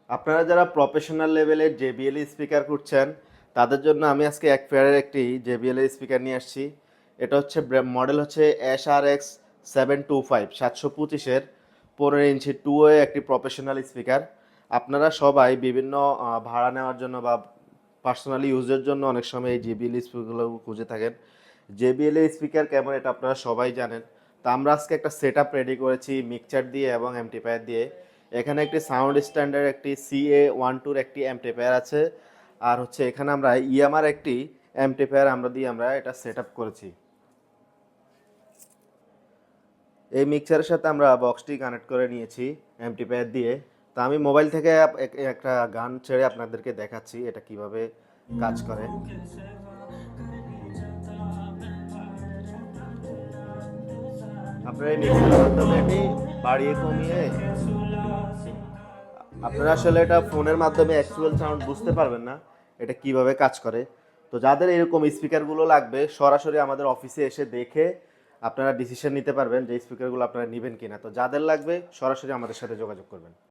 আপনারা যারা প্রফেশনাল লেভেলের JBL স্পিকার খুঁজছেন তাদের জন্য আমি আজকে এক পেয়ারের একটি JBL এর স্পিকার নিয়ে আসছি। এটা হচ্ছে মডেল হচ্ছে SRX 725 725-এর 15 ইঞ্চি টু ওয়ে একটি প্রফেশনাল স্পিকার। আপনারা সবাই বিভিন্ন ভাড়া নেওয়ার জন্য বা পার্সোনালি ইউজের জন্য অনেক সময় এই JBL স্পিকারগুলো খুঁজে থাকেন। JBL এর স্পিকার কেমন এটা আপনারা সবাই জানেন। তো আমরা আজকে একটা সেট আপ রেডি করেছি মিক্সচার দিয়ে এবং এমপ্লিফায়ার দিয়ে। এখানে একটি সাউন্ড স্ট্যান্ডার্ড একটি CA12 একটি এমপ্লিফায়ার আছে, আর হচ্ছে এখানে আমরা ইয়ামার একটি এমপ্লিফায়ার আমরা এটা সেট আপ করেছি। এই মিক্সারের সাথে আমরা বক্সটি কানেক্ট করে নিয়েছি এমপ্লিফায়ার দিয়ে। তো আমি মোবাইল থেকে একটা গান ছেড়ে আপনাদেরকে দেখাচ্ছি এটা কিভাবে কাজ করে। আপনারা এই মিক্সারের মাধ্যমে এটি বাড়িয়ে কমিয়ে আপনারা আসলে এটা ফোনের মাধ্যমে অ্যাকচুয়াল সাউন্ড বুঝতে পারবেন না এটা কিভাবে কাজ করে। তো যাদের এরকম স্পিকারগুলো লাগবে সরাসরি আমাদের অফিসে এসে দেখে আপনারা ডিসিশন নিতে পারবেন যে স্পিকারগুলো আপনারা নেবেন কিনা। তো যাদের লাগবে সরাসরি আমাদের সাথে যোগাযোগ করবেন।